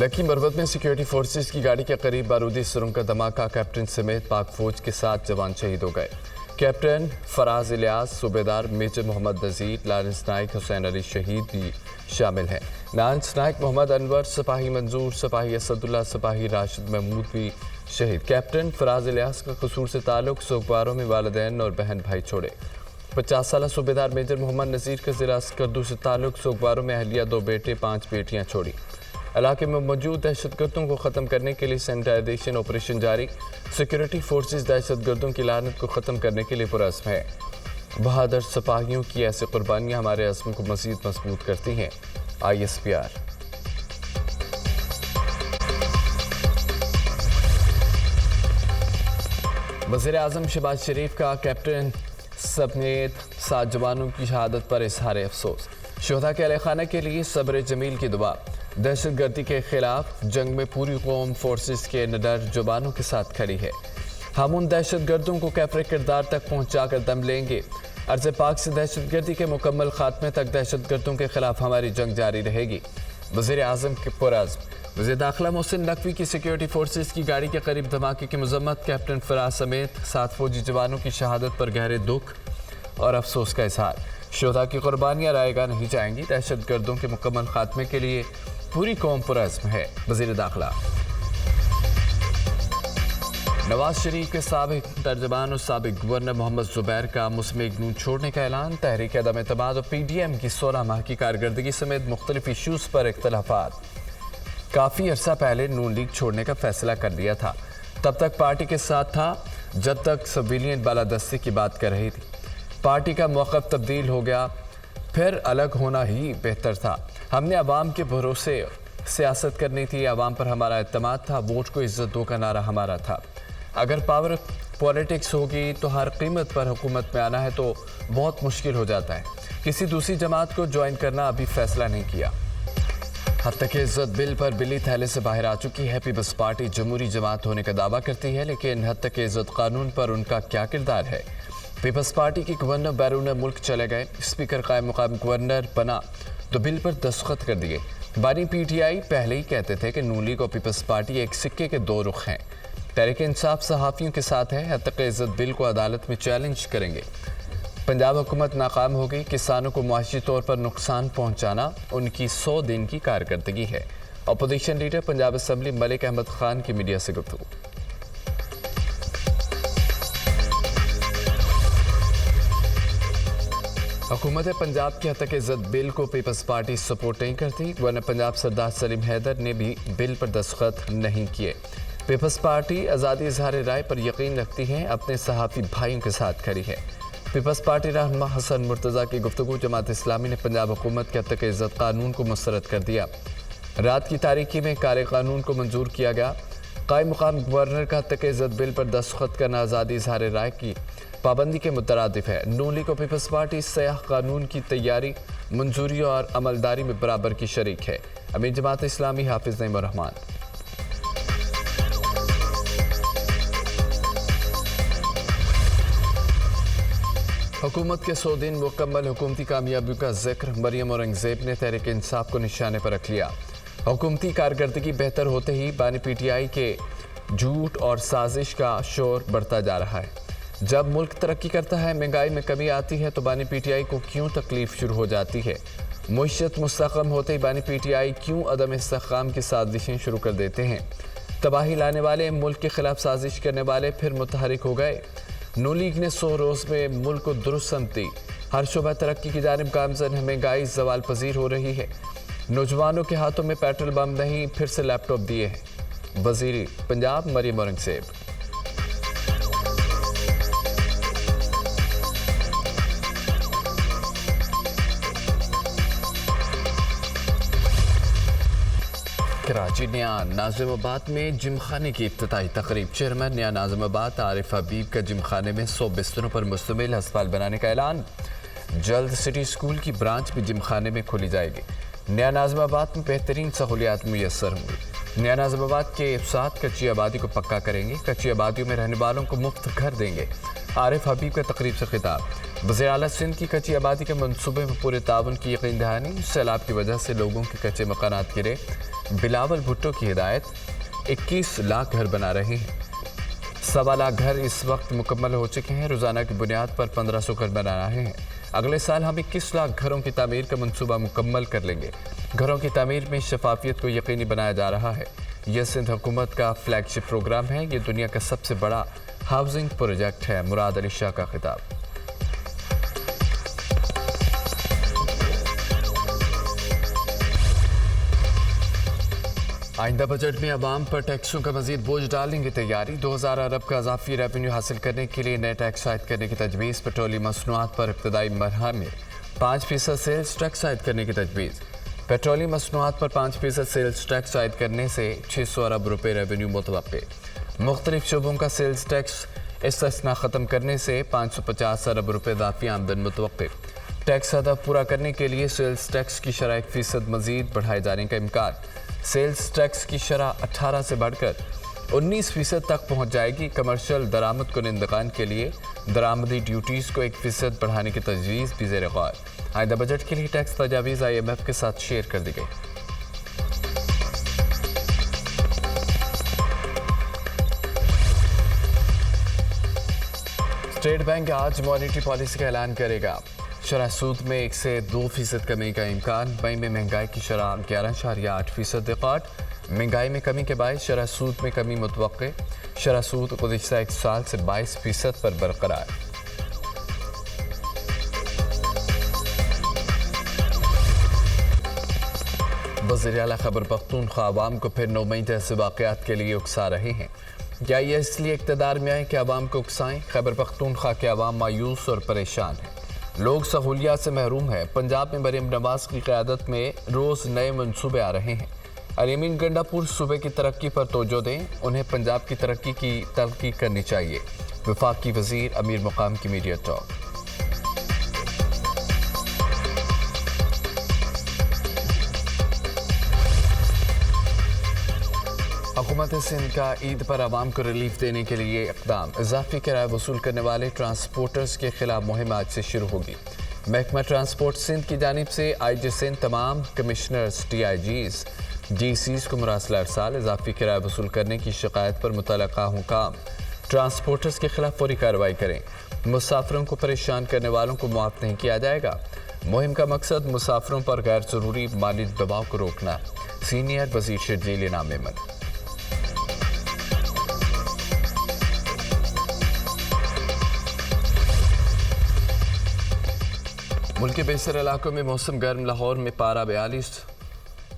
Lucky Marwat में security forces की गाड़ी के करीब बारूदी सुरंग का धमाका, कैप्टन समेत पाक फौज के 7 जवान शहीद हो गए। कैप्टन फराज इलियास, सूबेदार मेजर मोहम्मद नज़ीर, लारेंस नाइक, हुसैन अली शहीद भी शामिल हैं। लारेंस नाइक, मोहम्मद अनवर, सिपाही मंजूर, सिपाही असदुल्ला, सिपाही राशिद महमूद भी शहीद। कैप्टन फराज इलियास का कसूर से ताल्लुक, सोगवारों में वालिदैन और बहन भाई छोड़े। 50 साल सूबेदार मेजर मोहम्मद नज़ीर का ज़िला अस्करदू से ताल्लुक, सोगवारों में अहलिया 2 बेटे 5 बेटियां छोड़ी। इलाके में मौजूद दहशतगर्दों को ख़त्म करने के लिए सैनिटाइजेशन ऑपरेशन जारी। सिक्योरिटी फोर्सेस दहशतगर्दों की लानत को ख़त्म करने के लिए पुरअज़्म है। बहादुर सिपाहियों की ऐसी कुर्बानियाँ हमारे अज़्म को मज़ीद मजबूत करती हैं। ISPR। वज़ीर-ए-आज़म शहबाज शरीफ का कैप्टन समेत 7 जवानों की शहादत पर इज़हार अफसोस। शोहदा के अहल-ए-खाना के लिए सब्र जमील की दुआ। दहशतगर्दी के खिलाफ जंग में पूरी कौम फोर्सेस के निडर जवानों के साथ खड़ी है। हम उन दहशतगर्दों को कैफरे किरदार तक पहुँचा कर दम लेंगे। अर्ज़ पाक से दहशतगर्दी के मुकम्मल खात्मे तक दहशतगर्दों के खिलाफ हमारी जंग जारी रहेगी। वज़ीर-ए-आज़म के पुरअज़्म। वज़ीर दाखिला मोहसिन नकवी की सिक्योरिटी फोर्सेस की गाड़ी के करीब धमाके की मज़म्मत। कैप्टन फराज समेत 7 फौजी जवानों की शहादत पर गहरे दुख और अफसोस का इज़हार। शोहदा की कुर्बानियाँ रायगा नहीं जाएंगी। दहशतगर्दों के मुकम्मल खात्मे के लिए पूरी कौम पुरअज़्म है। वज़ीर दाखिला। नवाज शरीफ के साबिक तर्जमान और साबिक गवर्नर मोहम्मद ज़ुबैर का मुस्लिम लीग नून छोड़ने का ऐलान। तहरीक अदम एतमाद और PDM की 16 माह की कारकर्दगी समेत मुख्तलिफ इशूज़ पर इख्तलाफात। काफ़ी अरसा पहले नून लीग छोड़ने का फैसला कर लिया था। तब तक पार्टी के साथ था जब तक सिविलियन बालादस्ती की बात कर रही थी। पार्टी का मौक़िफ़ तब्दील हो गया, फिर अलग होना ही बेहतर था। हमने अवाम के भरोसे सियासत करनी थी, अवाम पर हमारा एतमाद था, वोट को इज्जत दो का नारा हमारा था। अगर पावर पॉलिटिक्स होगी तो हर कीमत पर हुकूमत में आना है तो बहुत मुश्किल हो जाता है। किसी दूसरी जमात को ज्वाइन करना अभी फैसला नहीं किया। हद तक इज्जत बिल पर बिल्ली थैले से बाहर आ चुकी है। पीपल्स पार्टी जमहूरी जमात होने का दावा करती है, लेकिन हद तक इज्जत कानून पर उनका क्या किरदार है। पीपल्स पार्टी के गवर्नर बैरून मुल्क चले गए, स्पीकर कायम मुकाम गवर्नर बना तो बिल पर दस्तखत कर दिए। बानी PTI पहले ही कहते थे कि नून लीग और पीपल्स पार्टी एक सिक्के के 2 रुख हैं। तहरीक इंसाफ सहाफ़ियों के साथ है। हद तक इज्जत बिल को अदालत में चैलेंज करेंगे। पंजाब हुकूमत नाकाम हो गई। किसानों को मुआशी तौर पर नुकसान पहुँचाना उनकी 100 दिन की कारकर्दगी है। Opposition leader Punjab assembly Malik Ahmad Khan की मीडिया से गुफ्तगू। हुकूमत पंजाब की हद तक इज्जत बिल को पीपल्स पार्टी सपोर्ट नहीं करती। गवर्नर पंजाब सरदार सलीम हैदर ने भी बिल पर दस्तखत नहीं किए। पीपल्स पार्टी आज़ादी इजहार राय पर यकीन रखती है, अपने सहाफ़ी भाइयों के साथ खड़ी है। पीपल्स पार्टी रहनुमा हसन मुर्तज़ा की गुफ्तगू। जमात इस्लामी ने पंजाब हुकूमत के हद तक इज्जत कानून को मुस्तरद कर दिया। रात की तारीकी में कार कानून को मंजूर किया गया। कायम मुकाम गवर्नर का हद तक इज्जत बिल पर दस्तखत करना आज़ादी इजहार राय की पाबंदी के मुतरादिफ है। नून लीग और पीपल्स पार्टी सयाह कानून की तैयारी, मंजूरी और अमलदारी में बराबर की शरीक है। अमीर जमात इस्लामी हाफिज नईम रहमान। हुकूमत के 100 दिन मुकम्मल हुकूमती कामयाबियों का जिक्र। मरियम औरंगजेब ने तहरीक इंसाफ को निशाने पर रख लिया। हुकूमती कारकर्दगी बेहतर होते ही बानी PTI के झूठ और साजिश का शोर बढ़ता जा रहा है। जब मुल्क तरक्की करता है, महंगाई में कमी आती है तो बानी PTI को क्यों तकलीफ शुरू हो जाती है। मुईशत मुस्तहकम होते ही बानी PTI क्यों अदम इस्तेहकाम की साजिशें शुरू कर देते हैं। तबाही लाने वाले, मुल्क के खिलाफ साजिश करने वाले फिर मुतहरिक हो गए। नून लीग ने 100 रोज़ में मुल्क को दुरुस्त समती। हर शोबा तरक्की की जानिब गामजन है। महंगाई ज़वाल पजीर हो रही है। नौजवानों के हाथों में पेट्रोल बम नहीं, फिर से लैपटॉप दिए हैं। वज़ीर पंजाब मरियम औरंगजेब। कराची नया नाज़िमाबाद में जिमखाने की इफ्तिताही तकरीब। चेयरमैन नया नाज़िमाबाद आरिफ हबीब का जिमखाने में 100 बिस्तरों पर मुश्तमिल अस्पताल बनाने का ऐलान। जल्द सिटी स्कूल की ब्रांच भी जिमखाने में खोली जाएगी। नया नाज़िमाबाद में बेहतरीन सहूलियात मुयस्सर होंगी। नया नाज़िमाबाद के अफसाद कच्ची आबादी को पक्का करेंगे। कच्ची आबादियों में रहने वालों को मुफ्त घर देंगे। आरिफ हबीब का तकरीब से खिताब। वज़ीर आला सिंध की कच्ची आबादी के मनसूबे में पूरे ताउन की यकीन दहानी। सैलाब की वजह से लोगों के कच्चे मकानात गिरे। बिलावल भुट्टो की हिदायत 21 लाख घर बना रहे हैं। 1.25 लाख घर इस वक्त मुकम्मल हो चुके हैं। रोजाना की बुनियाद पर 1500 घर बना रहे हैं। अगले साल हम 21 लाख घरों की तामीर का मंसूबा मुकम्मल कर लेंगे। घरों की तामीर में शफाफियत को यकीनी बनाया जा रहा है। यह सिंध हुकूमत का फ्लैगशिप प्रोग्राम है। ये दुनिया का सबसे बड़ा हाउसिंग प्रोजेक्ट है। मुराद अली शाह का खिताब। आइंदा बजट में अवाम पर टैक्सों का मजीद बोझ डालने की तैयारी। 2000 अरब का इजाफी रेवेन्यू हासिल करने के लिए नए टैक्स आयद करने की तजवीज़। पेट्रोलियम मसनूआत पर इब्तदाई मरहले में 5% सेल्स टैक्स आयद करने की तजवीज़। पेट्रोलियम मसनूआत पर 5% सेल्स टैक्स आयद करने से 600 अरब रुपये रेवेन्यू मुतवक्के। मुख्तलिफ शोबों का सेल्स टैक्स इस्तिस्ना ख़त्म करने से 550 अरब रुपये इजाफी आमदन मुतवक्के। टैक्स हदफ पूरा करने के लिए सेल्स टैक्स की शरह 1% मजीद बढ़ाए जाने का इम्कान। सेल्स टैक्स की शरह 18 से बढ़कर 19% तक पहुंच जाएगी। कमर्शियल दरामद कुनिंदगान के लिए दरामदी ड्यूटीज़ को 1% बढ़ाने की तजवीज़ भी ज़ेर गौर। आइंदा बजट के लिए टैक्स तजावीज़ IMF के साथ शेयर कर दी गई। स्टेट बैंक आज मॉनेटरी पॉलिसी का ऐलान करेगा। शरह सूद में 1 से 2% कमी का इम्कान। मई में महंगाई की शरह 11.8% रिकॉर्ड। महंगाई में कमी के बाद शरह सूद में कमी मुतवक्के। शरह सूद गुज़िश्ता 1 साल से 22% पर बरकरार। वज़ीर आला खैबर पख्तूनख्वा अवाम को फिर 9 मई जैसे वाक़यात के लिए उकसा रहे हैं। क्या ये इसलिए इक़्तिदार में आए कि अवाम को उकसाएं? खैबर पख्तूनख्वा के अवाम मायूस और परेशान हैं। लोग सहूलियात से महरूम हैं। पंजाब में मरीम नवाज की क़यादत में रोज़ नए मंसूबे आ रहे हैं। अलीमीन गंडापुर सूबे की तरक्की पर तवज्जो दें। उन्हें पंजाब की तरक्की करनी चाहिए। वफाकी वज़ीर अमीर मुकाम की मीडिया टॉक। हुकूमत सिंध का ईद पर आवाम को रिलीफ देने के लिए इक़दाम। इजाफी किराया वसूल करने वाले ट्रांसपोर्टर्स के खिलाफ मुहिम आज से शुरू होगी। महकमा ट्रांसपोर्ट सिंध की जानिब से IG सिंध तमाम कमिश्नर्स, DIGs, DCs को मुरासला अरसाल। इजाफी किराया वसूल करने की शिकायत पर मुतल्लका हुकाम ट्रांसपोर्टर्स के खिलाफ फौरी कार्रवाई करें। मुसाफिरों को परेशान करने वालों को मुआफ़ नहीं किया जाएगा। मुहिम का मकसद मुसाफिरों पर गैर ज़रूरी माली दबाव को रोकना। सीनियर वज़ीर शर्जील इनाम मेमन। मुल्क के बेशतर इलाकों में मौसम गर्म। लाहौर में पारा 42,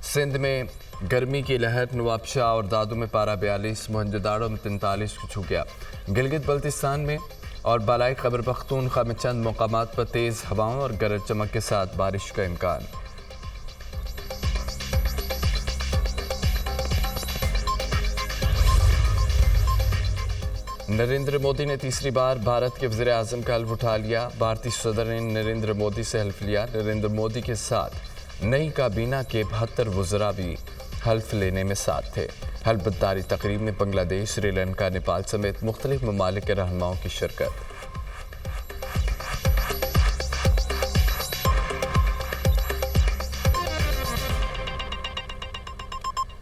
सिंध में गर्मी की लहर, नवाबशाह और दादू में पारा 42, मोहनजोदाड़ो में 43 को छू गया। गिलगित बल्तिस्तान में और बालाई खैबर पख्तूनख्वा में चंद मकामात पर तेज़ हवाओं और गरज चमक के साथ बारिश का इम्कान। नरेंद्र मोदी ने तीसरी बार भारत के वज़ीर आज़म का हल्फ उठा लिया। भारतीय सदर ने नरेंद्र मोदी से हल्फ लिया। नरेंद्र मोदी के साथ नई काबीना के 72 वज़रा भी हल्फ लेने में साथ थे। हल्फ बर्दारी तकरीब में बांग्लादेश, श्रीलंका, नेपाल समेत मुख्तलिफ ममालिक के रहनुमाओं की शिरकत।